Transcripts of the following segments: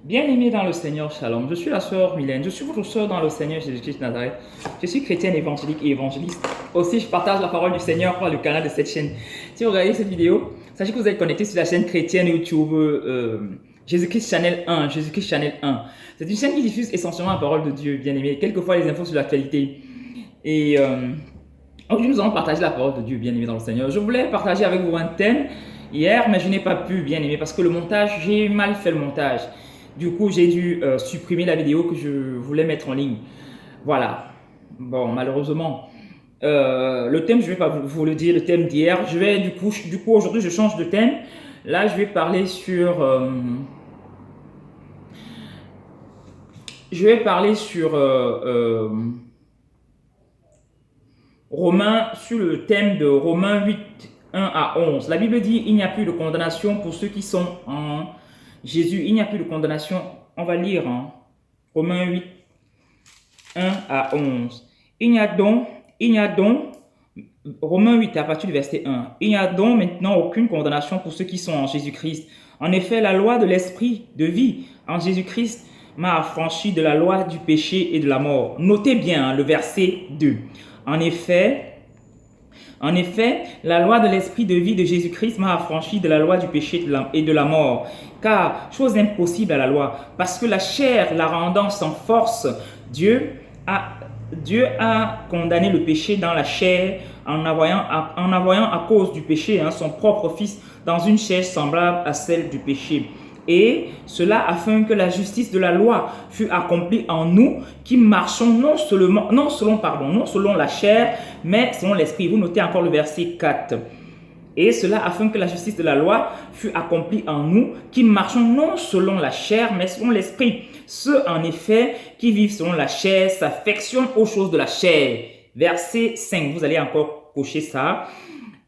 Bien-aimés dans le Seigneur, Shalom. Je suis la sœur Mylène. Je suis votre sœur dans le Seigneur Jésus-Christ de Nazareth. Je suis chrétienne évangélique et évangéliste. Aussi, je partage la parole du Seigneur par le canal de cette chaîne. Si vous regardez cette vidéo, sachez que vous êtes connecté sur la chaîne chrétienne YouTube Jésus-Christ Channel 1. Jésus-Christ Channel 1. C'est une chaîne qui diffuse essentiellement la parole de Dieu, bien-aimés. Quelquefois, les infos sur l'actualité. Et aujourd'hui, nous allons partager la parole de Dieu, bien-aimés dans le Seigneur. Je voulais partager avec vous un thème hier, mais je n'ai pas pu, bien-aimés, parce que le montage, j'ai mal fait le montage. Du coup, j'ai dû supprimer la vidéo que je voulais mettre en ligne. Voilà. Bon, malheureusement, le thème, je ne vais pas vous le dire, le thème d'hier. Je vais, du coup aujourd'hui, je change de thème. Là, je vais parler sur... Romains, sur le thème de Romains 8, 1 à 11. La Bible dit, il n'y a plus de condamnation pour ceux qui sont en Jésus. Il n'y a plus de condamnation. On va lire Romains 8, 1 à 11. Il n'y a donc, Romains 8 à partir du verset 1. Il n'y a donc maintenant aucune condamnation pour ceux qui sont en Jésus-Christ. En effet, la loi de l'esprit de vie en Jésus-Christ m'a affranchi de la loi du péché et de la mort. Notez bien le verset 2. En effet, la loi de l'esprit de vie de Jésus-Christ m'a affranchi de la loi du péché et de la mort. Car, chose impossible à la loi, parce que la chair la rendant sans force, Dieu a condamné le péché dans la chair en envoyant à cause du péché son propre Fils dans une chair semblable à celle du péché. Et cela afin que la justice de la loi fût accomplie en nous qui marchons non selon la chair, mais selon l'esprit. Vous notez encore le verset 4. Et cela afin que la justice de la loi fût accomplie en nous qui marchons non selon la chair, mais selon l'esprit. Ceux en effet qui vivent selon la chair s'affectionnent aux choses de la chair. Verset 5, vous allez encore cocher ça.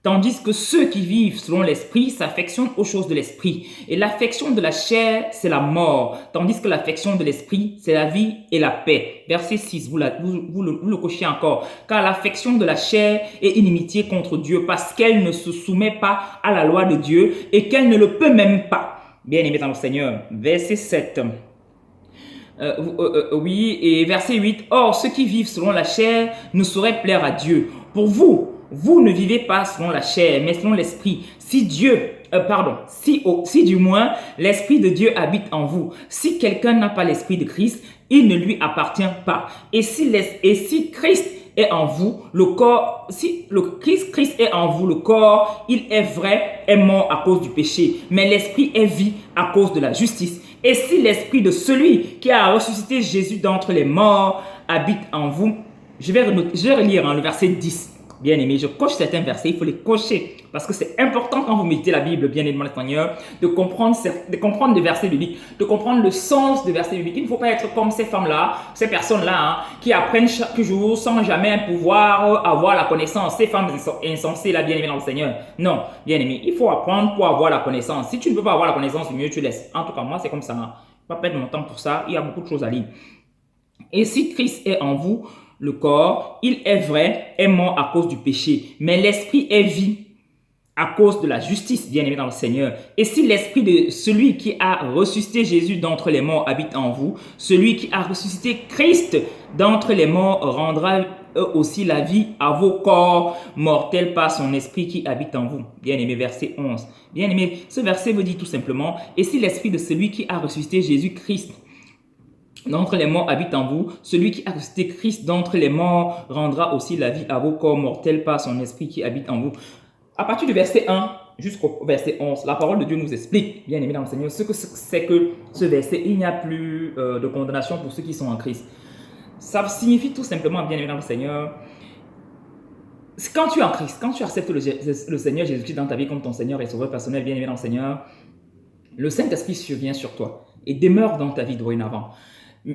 Tandis que ceux qui vivent selon l'esprit s'affectionnent aux choses de l'esprit. Et l'affection de la chair, c'est la mort. Tandis que l'affection de l'esprit, c'est la vie et la paix. Verset 6, vous le cochez encore. Car l'affection de la chair est inimitié contre Dieu parce qu'elle ne se soumet pas à la loi de Dieu et qu'elle ne le peut même pas. Bien-aimé dans le Seigneur. Verset 7. Oui, et verset 8. Or, ceux qui vivent selon la chair ne sauraient plaire à Dieu. Pour vous, vous ne vivez pas selon la chair, mais selon l'esprit. Si du moins l'esprit de Dieu habite en vous. Si quelqu'un n'a pas l'esprit de Christ, il ne lui appartient pas. Et si Christ est en vous, le corps, si le Christ est en vous, le corps, il est vrai, est mort à cause du péché, mais l'esprit est vie à cause de la justice. Et si l'esprit de celui qui a ressuscité Jésus d'entre les morts habite en vous, je vais relire le verset 10. Bien aimé, je coche certains versets, il faut les cocher parce que c'est important quand vous méditez la Bible, bien aimé Seigneur, de comprendre des versets bibliques, de comprendre le sens des versets bibliques. Il ne faut pas être comme ces femmes-là, ces personnes-là, qui apprennent chaque jour sans jamais pouvoir avoir la connaissance. Ces femmes insensées, là, bien aimé dans le Seigneur. Non, bien aimé, il faut apprendre pour avoir la connaissance. Si tu ne peux pas avoir la connaissance, mieux tu laisses. En tout cas, moi, c'est comme ça. Je ne vais pas perdre mon temps pour ça. Il y a beaucoup de choses à lire. Et si Christ est en vous, le corps, il est vrai, est mort à cause du péché, mais l'esprit est vie à cause de la justice, bien aimé dans le Seigneur. Et si l'esprit de celui qui a ressuscité Jésus d'entre les morts habite en vous, celui qui a ressuscité Christ d'entre les morts rendra aussi la vie à vos corps mortels par son esprit qui habite en vous. Bien aimé, verset 11. Bien aimé, ce verset veut dire tout simplement, et si l'esprit de celui qui a ressuscité Jésus-Christ d'entre les morts habite en vous, celui qui a ressuscité Christ d'entre les morts rendra aussi la vie à vos corps mortels par son esprit qui habite en vous. À partir du verset 1 jusqu'au verset 11, la parole de Dieu nous explique, bien aimé dans le Seigneur, ce que c'est que ce verset, il n'y a plus de condamnation pour ceux qui sont en Christ. Ça signifie tout simplement, bien aimé dans le Seigneur, quand tu es en Christ, quand tu acceptes le Seigneur Jésus-Christ dans ta vie comme ton Seigneur et sauveur personnel, bien aimé dans le Seigneur, le Saint-Esprit survient sur toi et demeure dans ta vie dorénavant.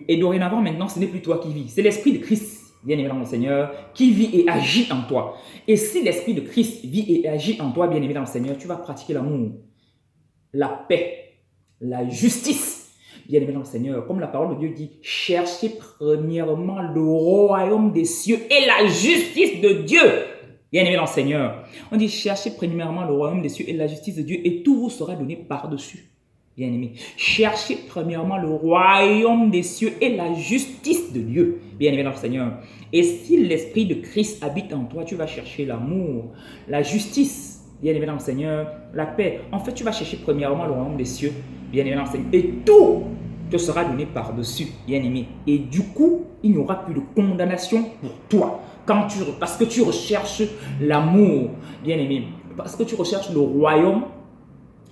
Et dorénavant, maintenant, ce n'est plus toi qui vis, c'est l'Esprit de Christ, bien aimé dans le Seigneur, qui vit et agit en toi. Et si l'Esprit de Christ vit et agit en toi, bien aimé dans le Seigneur, tu vas pratiquer l'amour, la paix, la justice, bien aimé dans le Seigneur. Comme la parole de Dieu dit, cherchez premièrement le royaume des cieux et la justice de Dieu. Bien aimé dans le Seigneur. On dit, cherchez premièrement le royaume des cieux et la justice de Dieu et tout vous sera donné par-dessus. bien-aimé. Cherchez premièrement le royaume des cieux et la justice de Dieu, bien-aimé dans le Seigneur. Et si l'Esprit de Christ habite en toi, tu vas chercher l'amour, la justice, bien-aimé dans le Seigneur, la paix. En fait, tu vas chercher premièrement le royaume des cieux, bien-aimé dans le Seigneur. Et tout te sera donné par-dessus, bien-aimé. Et du coup, il n'y aura plus de condamnation pour toi. Parce que tu recherches l'amour, bien-aimé. Parce que tu recherches le royaume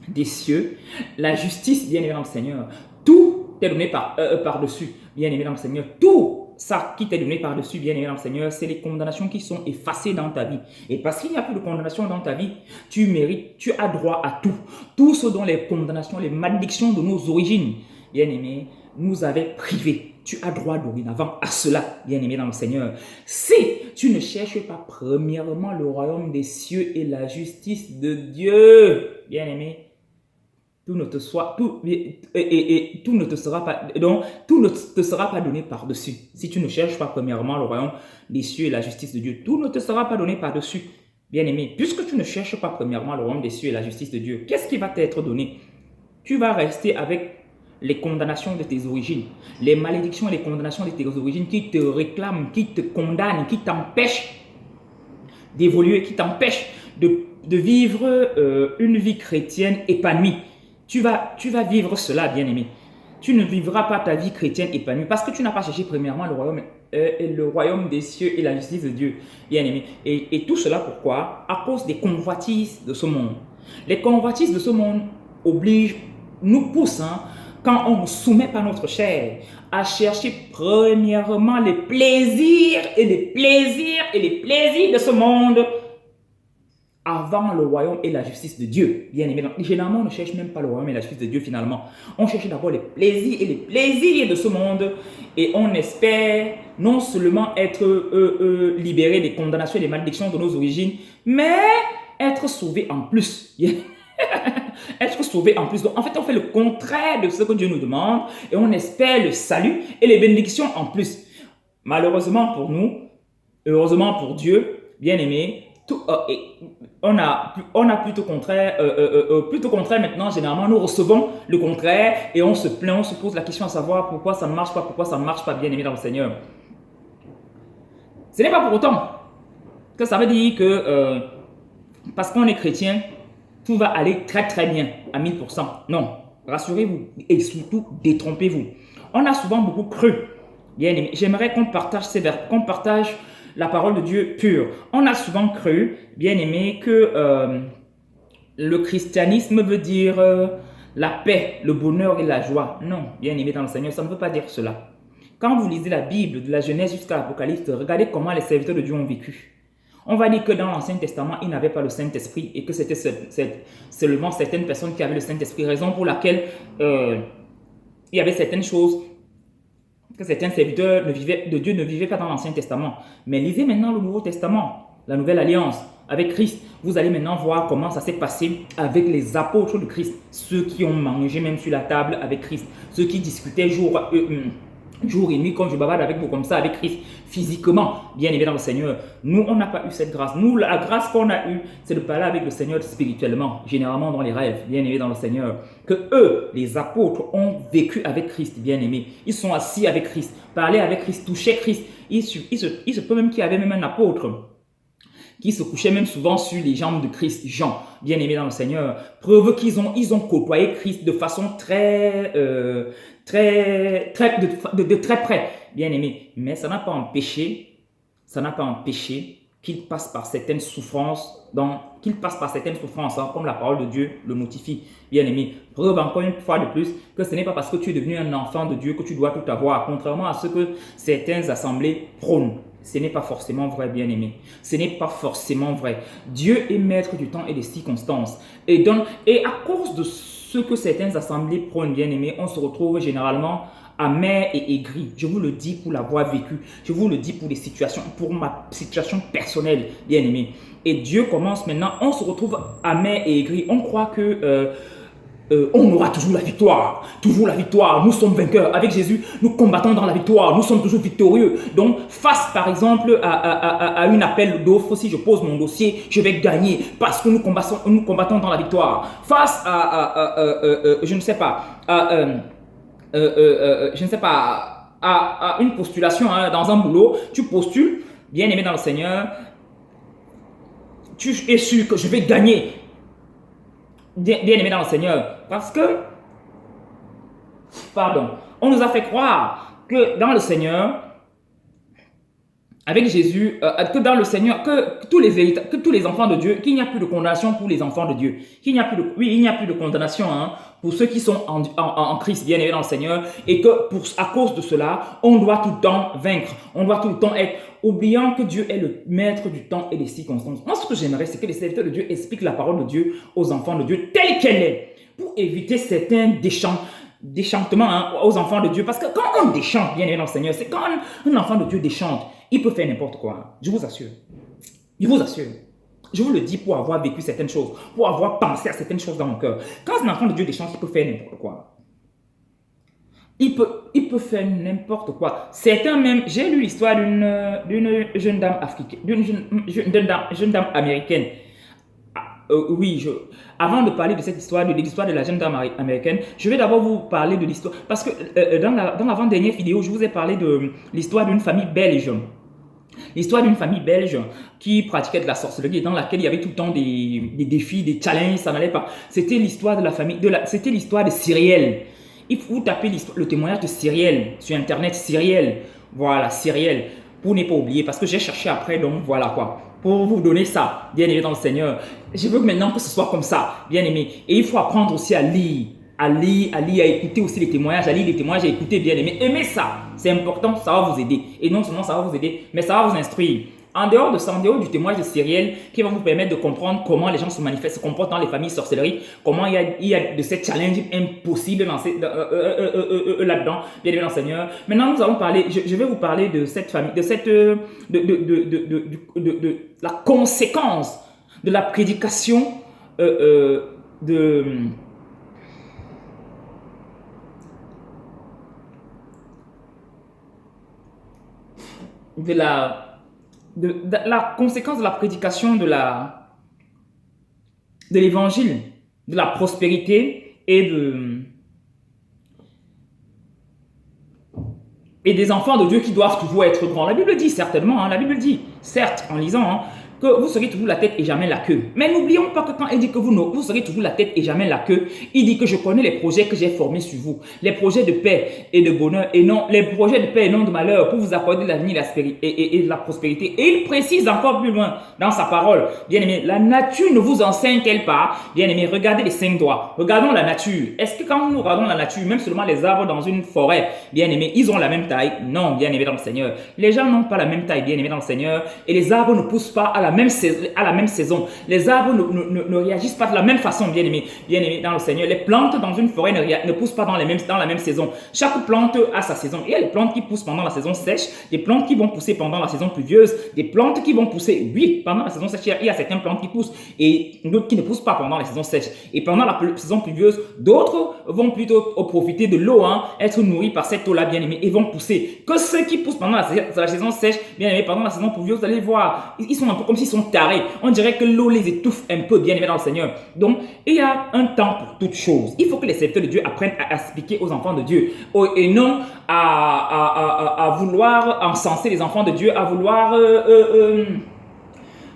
des cieux, la justice, bien-aimé dans le Seigneur. Tout t'est donné par-dessus, bien-aimé dans le Seigneur. Tout ça qui t'est donné par-dessus, bien-aimé dans le Seigneur, c'est les condamnations qui sont effacées dans ta vie. Et parce qu'il n'y a plus de condamnation dans ta vie, tu mérites, tu as droit à tout. Tout ce dont les condamnations, les malédictions de nos origines, bien-aimé, nous avaient privés. Tu as droit dorénavant à cela, bien-aimé dans le Seigneur. Si tu ne cherches pas premièrement le royaume des cieux et la justice de Dieu, bien-aimé, tout ne te sera pas donné par-dessus. Si tu ne cherches pas premièrement le royaume des cieux et la justice de Dieu, tout ne te sera pas donné par-dessus. Bien-aimé, puisque tu ne cherches pas premièrement le royaume des cieux et la justice de Dieu, qu'est-ce qui va t'être donné? Tu vas rester avec les condamnations de tes origines, les malédictions et les condamnations de tes origines qui te réclament, qui te condamnent, qui t'empêchent d'évoluer, qui t'empêchent de vivre une vie chrétienne épanouie. Tu vas vivre cela, bien-aimé. Tu ne vivras pas ta vie chrétienne épanouie parce que tu n'as pas cherché premièrement le royaume des cieux et la justice de Dieu, bien-aimé. Et tout cela pourquoi? À cause des convoitises de ce monde. Les convoitises de ce monde nous poussent, quand on ne soumet pas notre chair, à chercher premièrement les plaisirs et les plaisirs et les plaisirs de ce monde avant le royaume et la justice de Dieu. Bien aimé, généralement, on ne cherche même pas le royaume et la justice de Dieu finalement. On cherche d'abord les plaisirs et les plaisirs de ce monde et on espère non seulement être libéré des condamnations et des malédictions de nos origines, mais être sauvé en plus. Être sauvé en plus. Donc, en fait, on fait le contraire de ce que Dieu nous demande et on espère le salut et les bénédictions en plus. Malheureusement pour nous, heureusement pour Dieu, bien aimé, on a plutôt contraire, maintenant. Généralement, nous recevons le contraire et on se plaint, on se pose la question à savoir pourquoi ça ne marche pas, bien aimé dans le Seigneur. Ce n'est pas pour autant que ça veut dire que parce qu'on est chrétien, tout va aller très très bien à 1000%. Non, rassurez-vous et surtout détrompez-vous. On a souvent beaucoup cru, bien aimé. J'aimerais qu'on partage ces verbes, qu'on partage la parole de Dieu pure. On a souvent cru, bien aimé, que le christianisme veut dire la paix, le bonheur et la joie. Non, bien aimé dans le Seigneur, ça ne veut pas dire cela. Quand vous lisez la Bible, de la Genèse jusqu'à l'Apocalypse, regardez comment les serviteurs de Dieu ont vécu. On va dire que dans l'Ancien Testament, ils n'avaient pas le Saint-Esprit et que c'était seulement certaines personnes qui avaient le Saint-Esprit, raison pour laquelle il y avait certaines choses que certains serviteurs de Dieu ne vivaient pas dans l'Ancien Testament. Mais lisez maintenant le Nouveau Testament, la Nouvelle Alliance avec Christ. Vous allez maintenant voir comment ça s'est passé avec les apôtres de Christ, ceux qui ont mangé même sur la table avec Christ, ceux qui discutaient jour et nuit, comme je bavarde avec vous comme ça, avec Christ, physiquement, bien aimé dans le Seigneur. Nous, on n'a pas eu cette grâce. Nous, la grâce qu'on a eue, c'est de parler avec le Seigneur spirituellement, généralement dans les rêves, bien aimé dans le Seigneur. Que eux, les apôtres, ont vécu avec Christ, bien aimé. Ils sont assis avec Christ, parlaient avec Christ, touchaient Christ. Il se peut même qu'il y avait même un apôtre qui se couchait même souvent sur les jambes de Christ, Jean, bien aimé dans le Seigneur. Preuve qu'ils ont côtoyé Christ de façon de très près, bien aimé. Mais ça n'a pas empêché qu'il passe par certaines souffrances, comme la parole de Dieu le notifie, bien aimé. Preuve encore une fois de plus que ce n'est pas parce que tu es devenu un enfant de Dieu que tu dois tout avoir, contrairement à ce que certaines assemblées prônent. Ce n'est pas forcément vrai, bien aimé. Ce n'est pas forcément vrai. Dieu est maître du temps et des circonstances. Et à cause de ce que certaines assemblées prônent, bien aimé, on se retrouve généralement amer et aigri. Je vous le dis pour l'avoir vécu. Je vous le dis pour ma situation personnelle, bien aimé. Et Dieu commence maintenant, on se retrouve amer et aigri. On croit que on aura toujours la victoire. Toujours la victoire. Nous sommes vainqueurs. Avec Jésus, nous combattons dans la victoire. Nous sommes toujours victorieux. Donc, face par exemple à une appel d'offres, si je pose mon dossier, je vais gagner parce que nous combattons dans la victoire. Face je ne sais pas, à une postulation dans un boulot, tu postules, bien aimé dans le Seigneur, tu es sûr que je vais gagner. Bien aimé dans le Seigneur, parce que, on nous a fait croire que dans le Seigneur, avec Jésus, que dans le Seigneur, que tous les enfants de Dieu, qu'il n'y a plus de condamnation pour les enfants de Dieu, il n'y a plus de condamnation pour ceux qui sont en Christ, bien aimés dans le Seigneur, et que à cause de cela, on doit tout le temps vaincre, on doit tout le temps être, oubliant que Dieu est le maître du temps et des circonstances. Moi, ce que j'aimerais, c'est que les serviteurs de Dieu expliquent la parole de Dieu aux enfants de Dieu telle qu'elle est, pour éviter certains déchantements aux enfants de Dieu. Parce que quand on déchante, bien aimé dans le Seigneur, c'est quand un enfant de Dieu déchante, il peut faire n'importe quoi. Je vous assure. Je vous assure. Je vous le dis pour avoir vécu certaines choses, pour avoir pensé à certaines choses dans mon cœur. Quand un enfant de Dieu déchante, il peut faire n'importe quoi. Il peut faire n'importe quoi. Certains même, j'ai lu l'histoire d'une jeune dame africaine, jeune dame américaine. Avant de parler de cette histoire, de l'histoire de la jeune dame américaine, je vais d'abord vous parler de l'histoire. Parce que dans l'avant-dernière vidéo, je vous ai parlé de l'histoire d'une famille belge. L'histoire d'une famille belge qui pratiquait de la sorcellerie, dans laquelle il y avait tout le temps des défis, des challenges, ça n'allait pas. C'était l'histoire de la famille, c'était l'histoire de Cyrielle. Il faut taper le témoignage de Cyrielle sur internet, Cyrielle. Voilà, Cyrielle. Pour ne pas oublier, parce que j'ai cherché après, donc voilà quoi. Pour vous donner ça, bien aimé dans le Seigneur. Je veux maintenant que ce soit comme ça, bien aimé. Et il faut apprendre aussi à lire, à écouter aussi les témoignages, à lire les témoignages, à écouter, bien aimé. Aimez ça, c'est important, ça va vous aider. Et non seulement ça va vous aider, mais ça va vous instruire. En dehors de ça, en dehors du témoignage de Cyrielle, qui va vous permettre de comprendre comment les gens se manifestent, se comportent dans les familles sorcelleries, comment il y a de ces challenges impossibles là-dedans, bien évidemment, Seigneur. Maintenant, nous allons parler, je vais vous parler de cette famille, de la conséquence de la prédication de la conséquence de la prédication de l'évangile, de la prospérité et des enfants de Dieu qui doivent toujours être grands. La Bible dit certainement, la Bible dit, certes, en lisant, que vous serez toujours la tête et jamais la queue. Mais n'oublions pas que quand il dit que vous serez toujours la tête et jamais la queue, il dit que je connais les projets que j'ai formés sur vous, les projets de paix et de bonheur, et non les projets de paix et non de malheur, pour vous accorder l'avenir et de la prospérité. Et il précise encore plus loin dans sa parole, bien aimé, la nature ne vous enseigne-t-elle pas? Bien aimé, regardez les 5 doigts, regardons la nature. Est-ce que quand nous regardons la nature, même seulement les arbres dans une forêt, bien aimé, ils ont la même taille? Non, bien aimé dans le Seigneur. Les gens n'ont pas la même taille, bien aimé dans le Seigneur, et les arbres ne poussent pas à la même saison. Les arbres ne réagissent pas de la même façon, bien aimé dans le Seigneur. Les plantes dans une forêt ne poussent pas dans la même saison. Chaque plante a sa saison. Il y a des plantes qui poussent pendant la saison sèche, des plantes qui vont pousser pendant la saison pluvieuse, des plantes qui vont pousser, oui, pendant la saison sèche. Il y a certaines plantes qui poussent et d'autres qui ne poussent pas pendant la saison sèche. Et pendant la saison pluvieuse, d'autres vont plutôt profiter de l'eau, être nourris par cette eau-là, bien aimé, et vont pousser. Que ceux qui poussent pendant la saison sèche, bien aimé, pendant la saison pluvieuse, vous allez voir, ils sont un peu comme s'ils sont tarés. On dirait que l'eau les étouffe un peu, bien aimé dans le Seigneur. Donc, il y a un temps pour toutes choses. Il faut que les serviteurs de Dieu apprennent à expliquer aux enfants de Dieu et non à vouloir encenser les enfants de Dieu, à vouloir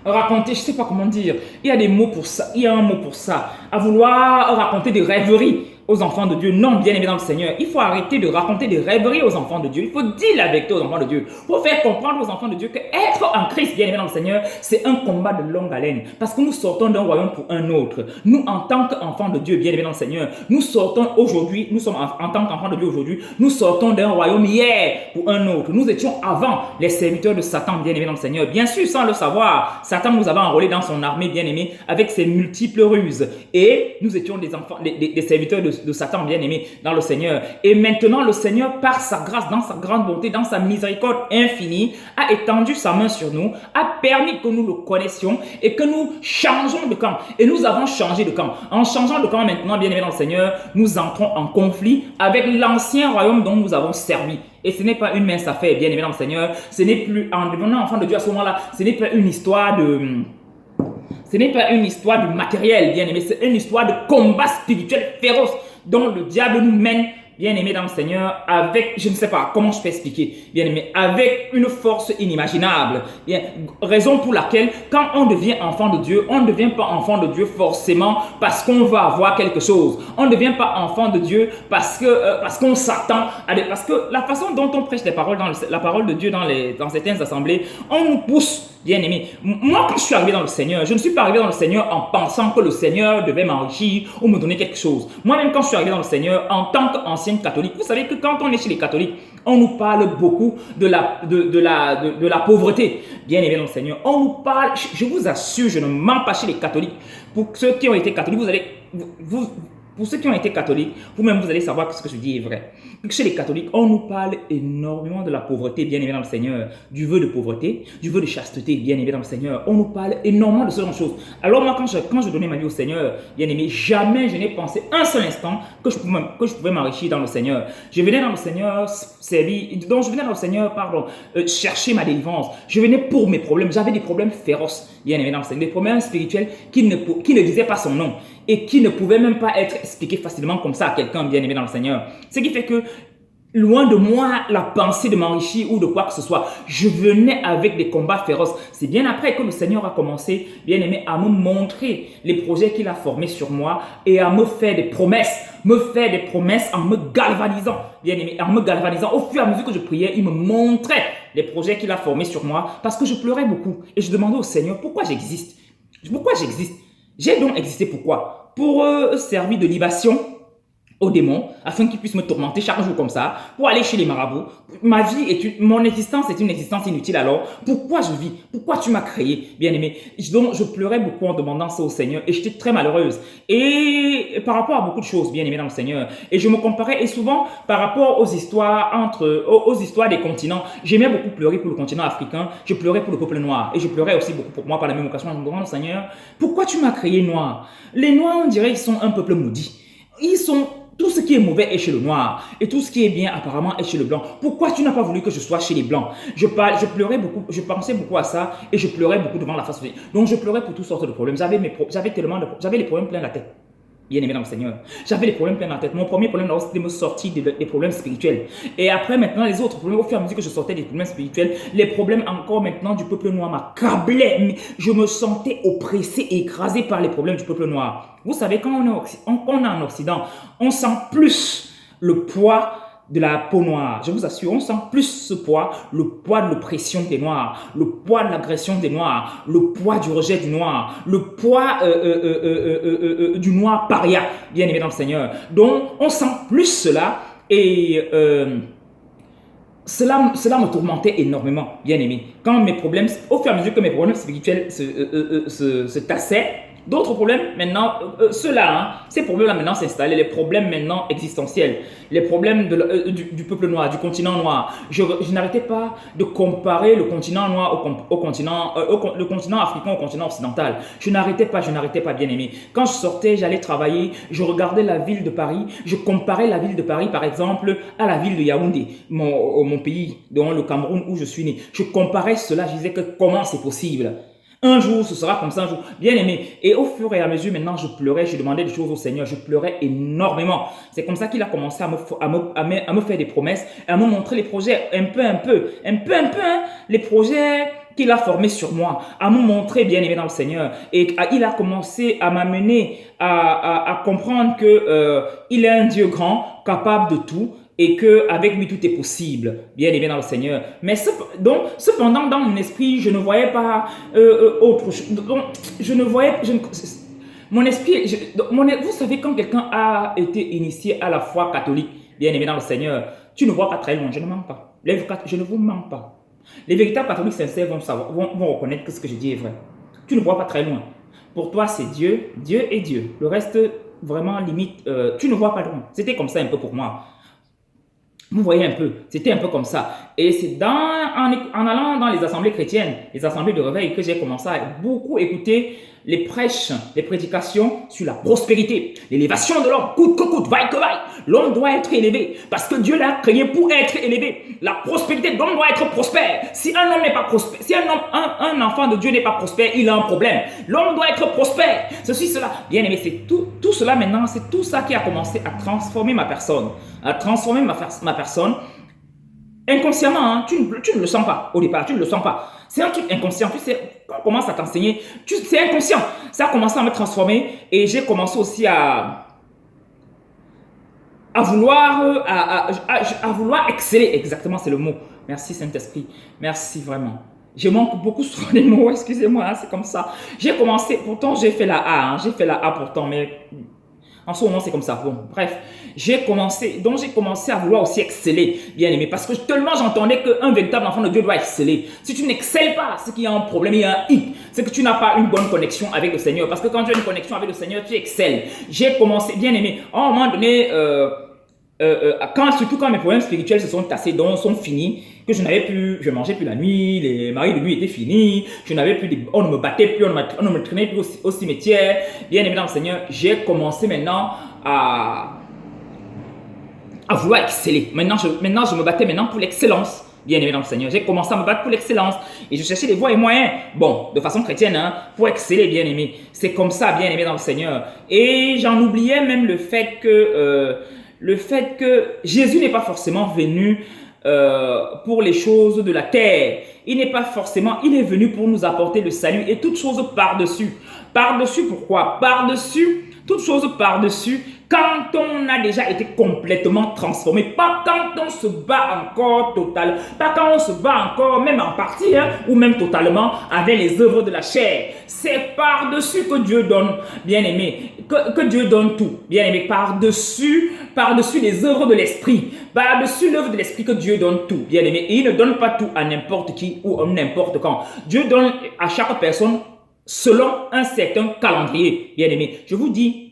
raconter, je ne sais pas comment dire, il y a des mots pour ça, il y a un mot pour ça, à vouloir raconter des rêveries aux enfants de Dieu. Non, bien aimé dans le Seigneur, il faut arrêter de raconter des rêveries aux enfants de Dieu. Il faut dire la vérité aux enfants de Dieu. Il faut faire comprendre aux enfants de Dieu que être en Christ, bien aimé dans le Seigneur, c'est un combat de longue haleine. Parce que nous sortons d'un royaume pour un autre. Nous, en tant qu'enfants de Dieu, bien aimé dans le Seigneur, nous sortons aujourd'hui, nous sommes en tant qu'enfants de Dieu aujourd'hui, nous sortons d'un royaume hier pour un autre. Nous étions avant les serviteurs de Satan, bien aimé dans le Seigneur. Bien sûr, sans le savoir, Satan nous avait enrôlés dans son armée, bien aimé, avec ses multiples ruses. Et nous étions des enfants, des serviteurs de de Satan, bien aimé, dans le Seigneur. Et maintenant, le Seigneur, par sa grâce, dans sa grande bonté, dans sa miséricorde infinie, a étendu sa main sur nous, a permis que nous le connaissions et que nous changeons de camp. Et nous avons changé de camp. En changeant de camp maintenant, bien aimé dans le Seigneur, nous entrons en conflit avec l'ancien royaume dont nous avons servi. Et ce n'est pas une mince affaire, bien aimé dans le Seigneur. Ce n'est plus, en devenant enfant de Dieu à ce moment-là, ce n'est pas une histoire de... Ce n'est pas une histoire de matériel, bien aimé. C'est une histoire de combat spirituel féroce dont le diable nous mène, bien aimé dans le Seigneur, avec, je ne sais pas comment je peux expliquer, bien aimé, avec une force inimaginable. Bien, raison pour laquelle, quand on devient enfant de Dieu, on ne devient pas enfant de Dieu forcément parce qu'on va avoir quelque chose. On ne devient pas enfant de Dieu parce qu'on s'attend à des... Parce que la façon dont on prêche les paroles la parole de Dieu dans certaines assemblées, on nous pousse. Bien aimé, moi quand je suis arrivé dans le Seigneur, je ne suis pas arrivé dans le Seigneur en pensant que le Seigneur devait m'enrichir ou me donner quelque chose. Moi-même quand je suis arrivé dans le Seigneur en tant qu'ancien catholique, vous savez que quand on est chez les catholiques, on nous parle beaucoup de la pauvreté. Bien aimé dans le Seigneur, on nous parle, je vous assure, je ne mens pas chez les catholiques. Pour ceux qui ont été catholiques, pour ceux qui ont été catholiques, vous-même vous allez savoir que ce que je dis est vrai. Chez les catholiques, on nous parle énormément de la pauvreté, bien aimé dans le Seigneur, du vœu de pauvreté, du vœu de chasteté, bien aimé dans le Seigneur. On nous parle énormément de ce genre de choses. Alors moi, quand je donnais ma vie au Seigneur, bien aimé, jamais je n'ai pensé un seul instant que je pouvais m'enrichir dans le Seigneur. Je venais dans le Seigneur chercher ma délivrance. Je venais pour mes problèmes. J'avais des problèmes féroces, bien aimé dans le Seigneur, des problèmes spirituels qui ne disaient pas son nom et qui ne pouvaient même pas être expliqués facilement comme ça à quelqu'un bien aimé dans le Seigneur. Ce qui fait que loin de moi la pensée de m'enrichir ou de quoi que ce soit. Je venais avec des combats féroces. C'est bien après que le Seigneur a commencé, bien aimé, à me montrer les projets qu'il a formés sur moi et à me faire des promesses. En me galvanisant, bien aimé, en me galvanisant. Au fur et à mesure que je priais, il me montrait les projets qu'il a formés sur moi parce que je pleurais beaucoup. Et je demandais au Seigneur, pourquoi j'existe? Pourquoi j'existe? J'ai donc existé pourquoi? Pour servir de libation aux démons, afin qu'ils puissent me tourmenter chaque jour comme ça, pour aller chez les marabouts. Mon existence est une existence inutile alors. Pourquoi je vis? Pourquoi tu m'as créé, bien aimé? Donc je pleurais beaucoup en demandant ça au Seigneur et j'étais très malheureuse. Et par rapport à beaucoup de choses, bien aimé dans le Seigneur. Et je me comparais, et souvent par rapport aux histoires aux histoires des continents, j'aimais beaucoup pleurer pour le continent africain, je pleurais pour le peuple noir. Et je pleurais aussi beaucoup pour moi par la même occasion en me demandant, Seigneur, pourquoi tu m'as créé noir? Les noirs, on dirait, ils sont un peuple maudit. Tout ce qui est mauvais est chez le noir et tout ce qui est bien apparemment est chez le blanc. Pourquoi tu n'as pas voulu que je sois chez les blancs? Je pleurais beaucoup, je pensais beaucoup à ça et je pleurais beaucoup devant la face de Dieu. Donc je pleurais pour toutes sortes de problèmes. J'avais les problèmes plein la tête. Bien aimé dans le Seigneur. J'avais les problèmes plein la tête. Mon premier problème c'était de me sortir des problèmes spirituels. Et après maintenant les autres problèmes, au fur et à mesure que je sortais des problèmes spirituels, les problèmes encore maintenant du peuple noir m'accablaient. Je me sentais oppressé et écrasé par les problèmes du peuple noir. Vous savez, quand on est en Occident, on sent plus le poids de la peau noire. Je vous assure, on sent plus ce poids, le poids de l'oppression des Noirs, le poids de l'agression des Noirs, le poids du rejet du Noir, le poids du Noir paria, bien aimé dans le Seigneur. Donc, on sent plus cela et cela me tourmentait énormément, bien aimé. Quand mes problèmes, au fur et à mesure que mes problèmes spirituels se tassaient, d'autres problèmes maintenant, ces problèmes-là maintenant s'installaient, les problèmes maintenant existentiels, les problèmes du peuple noir, du continent noir. Je n'arrêtais pas de comparer le continent noir le continent africain au continent occidental. Je n'arrêtais pas, bien aimé. Quand je sortais, j'allais travailler, je regardais la ville de Paris, je comparais la ville de Paris par exemple à la ville de Yaoundé, mon pays, dont le Cameroun où je suis né. Je comparais cela, je disais que comment c'est possible? Un jour, ce sera comme ça, un jour. Bien aimé. Et au fur et à mesure, maintenant, je pleurais, je demandais des choses au Seigneur. Je pleurais énormément. C'est comme ça qu'il a commencé à me faire des promesses, à me montrer les projets un peu, les projets qu'il a formés sur moi, à me montrer bien aimé dans le Seigneur. Et il a commencé à m'amener à comprendre que il est un Dieu grand, capable de tout, et qu'avec lui tout est possible, bien aimé dans le Seigneur. Mais cependant, dans mon esprit, je ne voyais pas autre chose. Donc, mon esprit, vous savez, quand quelqu'un a été initié à la foi catholique, bien aimé dans le Seigneur, tu ne vois pas très loin, je ne mens pas. Je ne vous mens pas. Les véritables catholiques sincères vont reconnaître que ce que je dis est vrai. Tu ne vois pas très loin. Pour toi, c'est Dieu, Dieu est Dieu. Le reste, vraiment limite, tu ne vois pas loin. C'était comme ça un peu pour moi. Vous voyez un peu, c'était un peu comme ça. Et c'est en allant dans les assemblées chrétiennes, les assemblées de réveil, que j'ai commencé à beaucoup écouter les prêches, les prédications sur la prospérité, l'élévation de l'homme, coûte que coûte, vaille que vaille. L'homme doit être élevé parce que Dieu l'a créé pour être élevé. La prospérité de l'homme doit être prospère. Si un homme n'est pas prospère, si un enfant de Dieu n'est pas prospère, il a un problème. L'homme doit être prospère. Ceci, cela. Bien aimé, c'est tout cela maintenant, c'est tout ça qui a commencé à transformer ma personne, à transformer ma personne. Inconsciemment, hein, tu ne le sens pas au départ, tu ne le sens pas. C'est un truc inconscient, tu sais, quand on commence à t'enseigner, c'est inconscient. Ça a commencé à me transformer et j'ai commencé aussi à vouloir exceller. Exactement, c'est le mot. Merci Saint-Esprit, merci vraiment. Je manque beaucoup sur les mots, excusez-moi, hein, c'est comme ça. J'ai commencé, pourtant j'ai fait la A, hein, j'ai fait la A pourtant, mais en ce moment, c'est comme ça. Bon, bref, j'ai commencé à vouloir aussi exceller, bien aimé, parce que tellement j'entendais qu'un véritable enfant de Dieu doit exceller. Si tu n'excelles pas, c'est qu'il y a un problème, il y a un hic, c'est que tu n'as pas une bonne connexion avec le Seigneur, parce que quand tu as une connexion avec le Seigneur, tu excelles. J'ai commencé, bien aimé, à un moment donné, surtout quand mes problèmes spirituels se sont tassés, donc sont finis, que je mangeais plus la nuit, les maris de nuit étaient finis, on ne me battait plus, on ne me traînait plus au cimetière. Bien aimé dans le Seigneur, j'ai commencé maintenant à vouloir exceller. Maintenant, je me battais maintenant pour l'excellence. Bien aimé dans le Seigneur, j'ai commencé à me battre pour l'excellence et je cherchais des voies et moyens, bon, de façon chrétienne, hein, pour exceller, bien aimé. C'est comme ça, bien aimé dans le Seigneur. Et j'en oubliais même le fait que Jésus n'est pas forcément venu pour les choses de la terre. Il est venu pour nous apporter le salut et toutes choses par-dessus. Par-dessus pourquoi? Par-dessus, toutes choses par-dessus, quand on a déjà été complètement transformé, pas quand on se bat encore total, pas quand on se bat encore même en partie, hein, ou même totalement avec les œuvres de la chair. C'est par-dessus que Dieu donne, bien aimé, que Dieu donne tout, bien aimé, par-dessus les œuvres de l'esprit, par-dessus l'œuvre de l'esprit que Dieu donne tout, bien aimé. Et il ne donne pas tout à n'importe qui ou à n'importe quand. Dieu donne à chaque personne selon un certain calendrier, bien aimé. Je vous dis,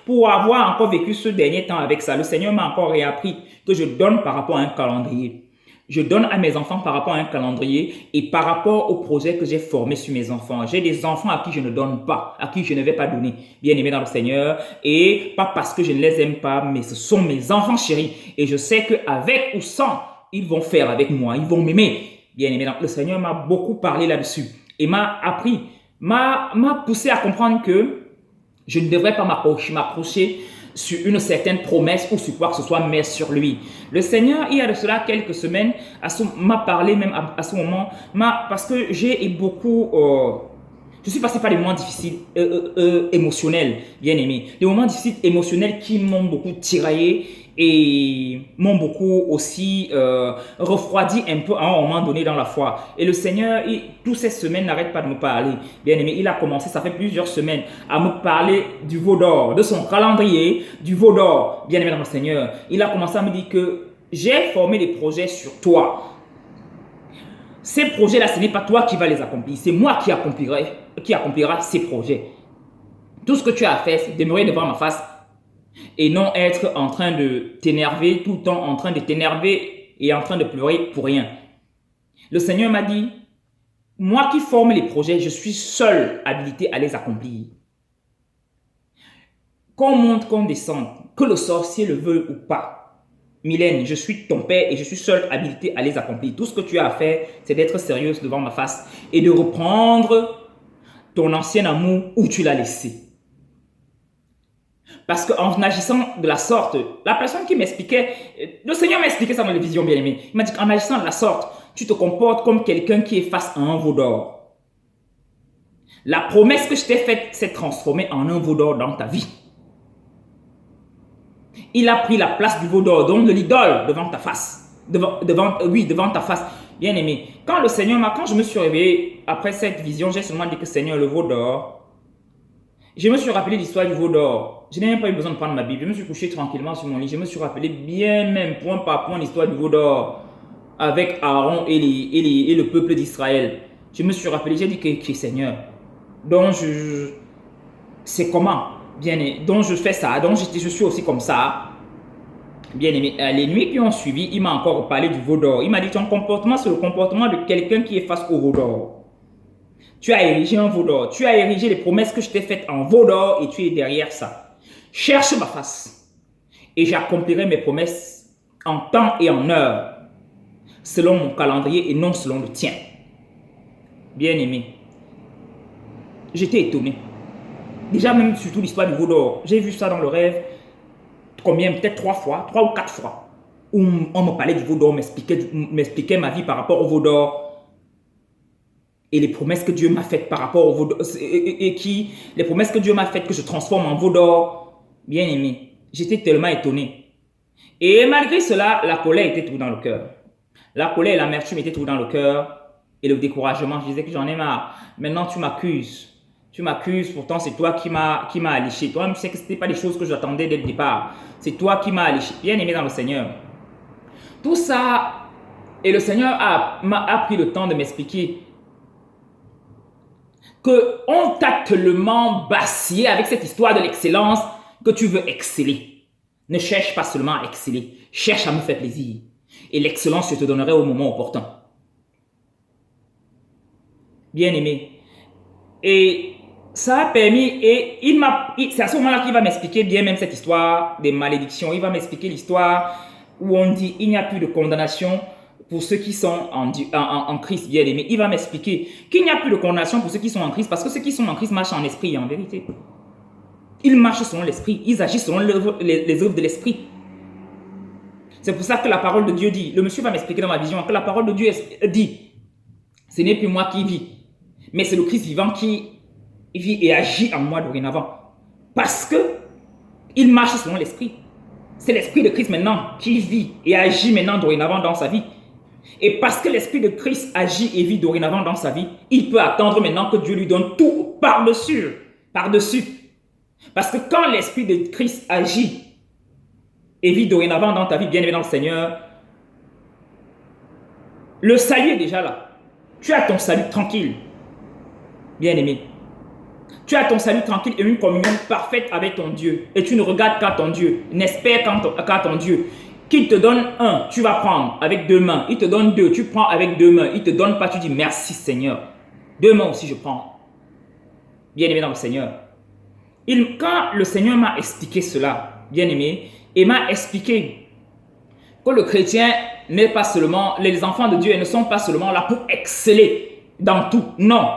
pour avoir encore vécu ce dernier temps avec ça, le Seigneur m'a encore réappris que je donne par rapport à un calendrier. Je donne à mes enfants par rapport à un calendrier et par rapport au projet que j'ai formé sur mes enfants. J'ai des enfants à qui je ne donne pas, à qui je ne vais pas donner, bien aimé dans le Seigneur. Et pas parce que je ne les aime pas, mais ce sont mes enfants chéris. Et je sais qu'avec ou sans, ils vont faire avec moi, ils vont m'aimer. Bien aimé, le Seigneur m'a beaucoup parlé là-dessus et m'a poussé à comprendre que je ne devrais pas m'accrocher sur une certaine promesse ou sur quoi que ce soit, mais sur lui. Le Seigneur, il y a de cela quelques semaines, m'a parlé même à ce moment, parce que je suis passé par des moments difficiles émotionnels, bien aimés. Des moments difficiles émotionnels qui m'ont beaucoup tiraillé et m'ont beaucoup aussi refroidi un peu à un moment donné dans la foi. Et le Seigneur, toutes ces semaines, n'arrête pas de me parler. Bien aimé, il a commencé, ça fait plusieurs semaines, à me parler du veau d'or, de son calendrier, du veau d'or. Bien aimé dans le Seigneur, il a commencé à me dire que j'ai formé des projets sur toi. Ces projets-là, ce n'est pas toi qui vas les accomplir, c'est moi qui accomplira ces projets. Tout ce que tu as à faire, c'est demeurer devant ma face et non être en train de t'énerver, tout le temps en train de t'énerver et en train de pleurer pour rien. Le Seigneur m'a dit, moi qui forme les projets, je suis seul habilité à les accomplir. Qu'on monte, qu'on descende, que le sorcier le veuille ou pas. Mylène, je suis ton père et je suis seul habilité à les accomplir. Tout ce que tu as à faire, c'est d'être sérieuse devant ma face et de reprendre ton ancien amour où tu l'as laissé. Parce qu'en agissant de la sorte, la personne qui m'expliquait, le Seigneur m'a expliqué ça dans les visions, bien aimé. Il m'a dit qu'en agissant de la sorte, tu te comportes comme quelqu'un qui est face à un veau d'or. La promesse que je t'ai faite s'est transformée en un veau d'or dans ta vie. Il a pris la place du veau d'or, donc de l'idole devant ta face. Devant ta face. Bien aimé. Quand je me suis réveillé après cette vision, j'ai seulement dit que Seigneur, le veau d'or. Je me suis rappelé l'histoire du veau d'or. Je n'ai même pas eu besoin de prendre ma Bible. Je me suis couché tranquillement sur mon lit. Je me suis rappelé bien même, point par point, l'histoire du veau d'or avec Aaron et le peuple d'Israël. Je me suis rappelé, j'ai dit que Seigneur. Donc, c'est comment? Bien aimé, donc je fais ça, donc je suis aussi comme ça. Bien aimé, les nuits qui ont suivi, il m'a encore parlé du veau d'or. Il m'a dit, ton comportement, c'est le comportement de quelqu'un qui est face au veau d'or. Tu as érigé un veau d'or. Tu as érigé les promesses que je t'ai faites en veau d'or et tu es derrière ça. Cherche ma face et j'accomplirai mes promesses en temps et en heure, selon mon calendrier et non selon le tien. Bien aimé, j'étais étonné. Déjà même surtout l'histoire du veau d'or. J'ai vu ça dans le rêve. Combien? Peut-être 3 fois, 3 ou 4 fois. Où on me parlait du veau d'or, m'expliquait ma vie par rapport au veau d'or. Et les promesses que Dieu m'a faites par rapport au veau d'or. Les promesses que Dieu m'a faites que je transforme en veau d'or. Bien aimé. J'étais tellement étonné. Et malgré cela, la colère était tout dans le cœur. La colère et l'amertume étaient tout dans le cœur. Et le découragement, je disais que j'en ai marre. Maintenant, tu m'accuses. Tu m'accuses, pourtant c'est toi qui m'as alléché. Toi-même, tu sais que ce n'était pas des choses que j'attendais dès le départ. C'est toi qui m'as alléché. Bien aimé dans le Seigneur. Tout ça, et le Seigneur m'a pris le temps de m'expliquer qu'on t'a tellement bassillé avec cette histoire de l'excellence que tu veux exceller. Ne cherche pas seulement à exceller, cherche à me faire plaisir. Et l'excellence, je te donnerai au moment opportun. Bien aimé. Et ça a permis, et c'est à ce moment-là qu'il va m'expliquer bien même cette histoire des malédictions. Il va m'expliquer l'histoire où on dit il n'y a plus de condamnation pour ceux qui sont en Christ, bien aimé. Il va m'expliquer qu'il n'y a plus de condamnation pour ceux qui sont en Christ, parce que ceux qui sont en Christ marchent en esprit et en vérité. Ils marchent selon l'esprit, ils agissent selon les œuvres de l'esprit. C'est pour ça que la parole de Dieu dit, le monsieur va m'expliquer dans ma vision, que la parole de Dieu dit, ce n'est plus moi qui vis, mais c'est le Christ vivant qui vit et agit en moi dorénavant. Parce que il marche selon l'esprit. C'est l'esprit de Christ maintenant qui vit et agit maintenant dorénavant dans sa vie. Et parce que l'esprit de Christ agit et vit dorénavant dans sa vie, il peut attendre maintenant que Dieu lui donne tout par-dessus. Par-dessus. Parce que quand l'esprit de Christ agit et vit dorénavant dans ta vie, bien aimé dans le Seigneur, le salut est déjà là. Tu as ton salut tranquille. Bien aimé. Tu as ton salut tranquille et une communion parfaite avec ton Dieu. Et tu ne regardes qu'à ton Dieu, n'espère qu'à ton Dieu. Qu'il te donne un, tu vas prendre avec 2 mains. Il te donne 2, tu prends avec 2 mains. Il ne te donne pas, tu dis merci Seigneur. 2 mains aussi je prends. Bien aimé dans le Seigneur. Quand le Seigneur m'a expliqué cela, bien aimé, et m'a expliqué que le chrétien n'est pas seulement, les enfants de Dieu ne sont pas seulement là pour exceller dans tout. Non,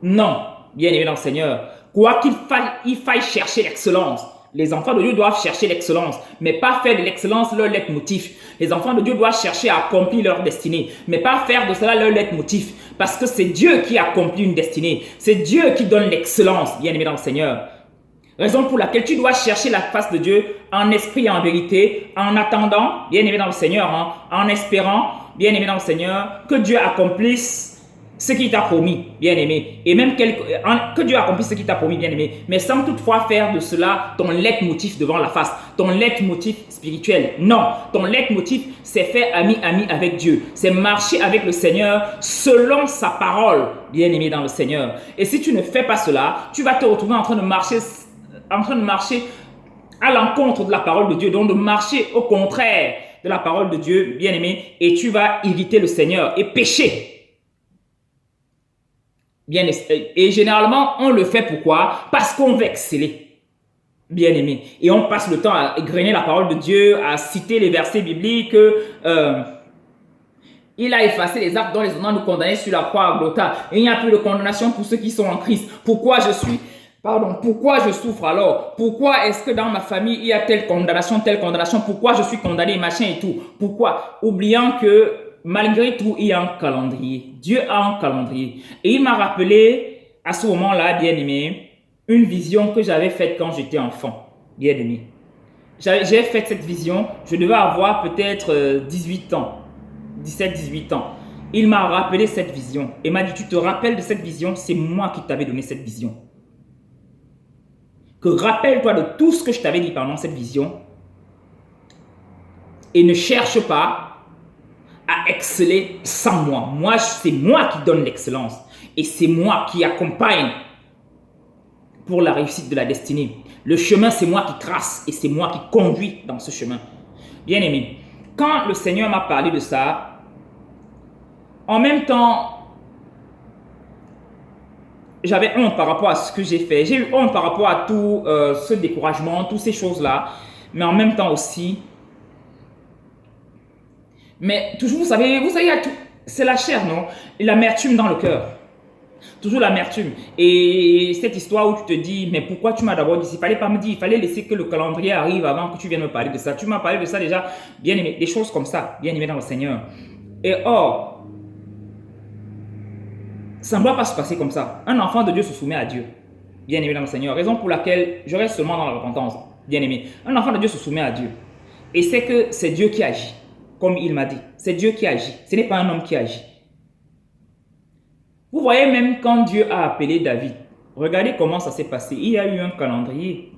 non. Bien aimé dans le Seigneur, quoi qu'il faille chercher l'excellence. Les enfants de Dieu doivent chercher l'excellence, mais pas faire de l'excellence leur leitmotiv. Les enfants de Dieu doivent chercher à accomplir leur destinée, mais pas faire de cela leur leitmotiv. Parce que c'est Dieu qui accomplit une destinée. C'est Dieu qui donne l'excellence, bien aimé dans le Seigneur. Raison pour laquelle tu dois chercher la face de Dieu en esprit et en vérité, en attendant, bien aimé dans le Seigneur, hein, en espérant, bien aimé dans le Seigneur, que Dieu accomplisse ce qu'il t'a promis, bien aimé, et même que Dieu accomplisse ce qu'il t'a promis, bien aimé, mais sans toutefois faire de cela ton leitmotiv devant la face, ton leitmotiv spirituel. Non, ton leitmotiv, c'est faire ami avec Dieu, c'est marcher avec le Seigneur selon sa parole, bien aimé dans le Seigneur. Et si tu ne fais pas cela, tu vas te retrouver en train de marcher à l'encontre de la parole de Dieu, donc de marcher au contraire de la parole de Dieu, bien aimé, et tu vas irriter le Seigneur et pécher. Bien, et généralement, on le fait pourquoi? Parce qu'on veut exceller. Bien aimé. Et on passe le temps à égrener la parole de Dieu, à citer les versets bibliques. Il a effacé les actes dont les hommes nous condamnaient sur la croix à Golgotha. Et il n'y a plus de condamnation pour ceux qui sont en Christ. Pourquoi je souffre alors? Pourquoi est-ce que dans ma famille, il y a telle condamnation? Pourquoi je suis condamné, machin et tout? Pourquoi? Oubliant que malgré tout, il y a un calendrier. Dieu a un calendrier. Et il m'a rappelé, à ce moment-là, bien aimé, une vision que j'avais faite quand j'étais enfant. Bien aimé. J'ai fait cette vision, je devais avoir peut-être 18 ans. 17-18 ans. Il m'a rappelé cette vision. Et m'a dit, tu te rappelles de cette vision? C'est moi qui t'avais donné cette vision. Que rappelle-toi de tout ce que je t'avais dit pendant cette vision. Et ne cherche pas à exceller sans moi. Moi, c'est moi qui donne l'excellence. Et c'est moi qui accompagne pour la réussite de la destinée. Le chemin, c'est moi qui trace et c'est moi qui conduis dans ce chemin. Bien-aimé, quand le Seigneur m'a parlé de ça, en même temps, j'avais honte par rapport à ce que j'ai fait. J'ai eu honte par rapport à tout ce découragement, toutes ces choses-là. Mais en même temps aussi, mais toujours, vous savez, c'est la chair, non? Et l'amertume dans le cœur. Toujours l'amertume. Et cette histoire où tu te dis, mais pourquoi tu m'as d'abord dit, il fallait pas me dire, il fallait laisser que le calendrier arrive avant que tu viennes me parler de ça. Tu m'as parlé de ça déjà, bien aimé, des choses comme ça, bien aimé dans le Seigneur. Et or, ça ne doit pas se passer comme ça. Un enfant de Dieu se soumet à Dieu, bien aimé dans le Seigneur. Raison pour laquelle je reste seulement dans la repentance, bien aimé. Un enfant de Dieu se soumet à Dieu. Et c'est que c'est Dieu qui agit, comme il m'a dit. C'est Dieu qui agit. Ce n'est pas un homme qui agit. Vous voyez, même quand Dieu a appelé David, regardez comment ça s'est passé. Il y a eu un calendrier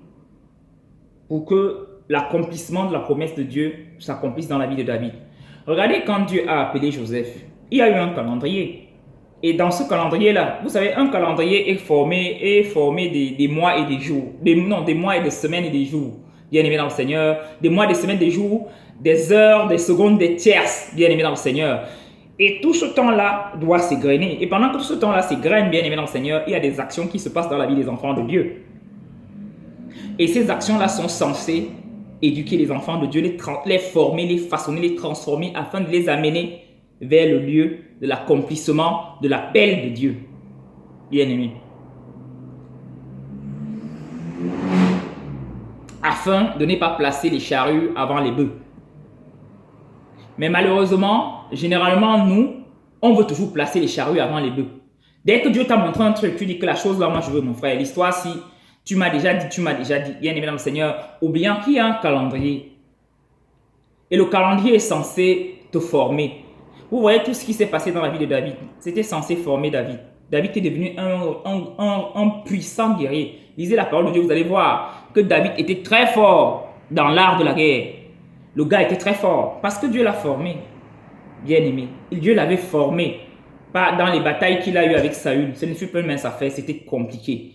pour que l'accomplissement de la promesse de Dieu s'accomplisse dans la vie de David. Regardez quand Dieu a appelé Joseph. Il y a eu un calendrier. Et dans ce calendrier-là, vous savez, un calendrier est formé des mois et des jours. Des mois et des semaines et des jours. Bien aimé dans le Seigneur. Des mois, des semaines, des jours, des heures, des secondes, des tierces. Bien aimé dans le Seigneur. Et tout ce temps-là doit s'égrener. Et pendant que tout ce temps-là s'égrène, bien aimé dans le Seigneur, il y a des actions qui se passent dans la vie des enfants de Dieu. Et ces actions-là sont censées éduquer les enfants de Dieu, les former, les façonner, les transformer afin de les amener vers le lieu de l'accomplissement de l'appel de Dieu. Bien aimé. Afin de ne pas placer les charrues avant les bœufs. Mais malheureusement, généralement, nous, on veut toujours placer les charrues avant les bœufs. Dès que Dieu t'a montré un truc, tu dis que la chose là, moi je veux, mon frère. L'histoire, si tu m'as déjà dit, bien aimé dans le Seigneur, ou bien qu'il y a un calendrier. Et le calendrier est censé te former. Vous voyez tout ce qui s'est passé dans la vie de David. C'était censé former David. David est devenu un puissant guerrier. Lisez la parole de Dieu, vous allez voir que David était très fort dans l'art de la guerre. Le gars était très fort parce que Dieu l'a formé, bien aimé. Dieu l'avait formé, pas dans les batailles qu'il a eues avec Saül. Ce ne fut pas une mince affaire, c'était compliqué.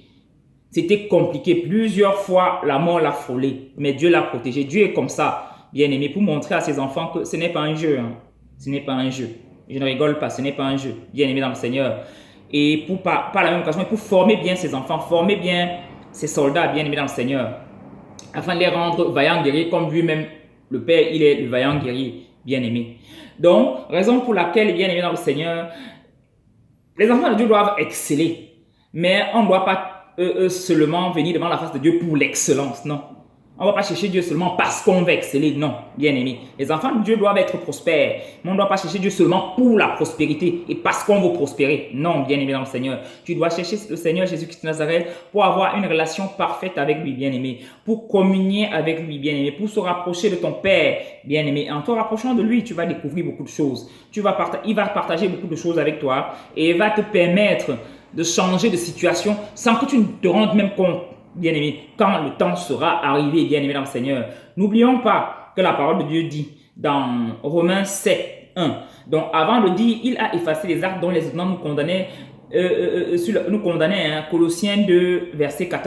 C'était compliqué. Plusieurs fois, la mort l'a frôlé, mais Dieu l'a protégé. Dieu est comme ça, bien aimé, pour montrer à ses enfants que ce n'est pas un jeu. Hein. Ce n'est pas un jeu. Je ne rigole pas, ce n'est pas un jeu, bien aimé dans le Seigneur. Et pour par la même occasion, pour former bien ses enfants, former bien ses soldats, bien aimés dans le Seigneur, afin de les rendre vaillants guerriers comme lui-même. Le Père, il est le vaillant guerrier, bien-aimé. Donc, raison pour laquelle, bien-aimé dans le Seigneur, les enfants de Dieu doivent exceller. Mais on ne doit pas seulement venir devant la face de Dieu pour l'excellence, non. On ne va pas chercher Dieu seulement parce qu'on va exceller, non, bien-aimé. Les enfants de Dieu doivent être prospères. Mais on ne doit pas chercher Dieu seulement pour la prospérité et parce qu'on veut prospérer. Non, bien-aimé dans le Seigneur. Tu dois chercher le Seigneur Jésus-Christ de Nazareth pour avoir une relation parfaite avec lui, bien-aimé. Pour communier avec lui, bien-aimé. Pour se rapprocher de ton Père, bien-aimé. En te rapprochant de lui, tu vas découvrir beaucoup de choses. Il va partager beaucoup de choses avec toi et il va te permettre de changer de situation sans que tu ne te rendes même compte. Bien-aimé, quand le temps sera arrivé, bien-aimé dans le Seigneur, n'oublions pas que la parole de Dieu dit dans Romains 7, 1. Donc, avant de dire, il a effacé les actes dont les autres nous condamnaient, Colossiens 2, verset 14.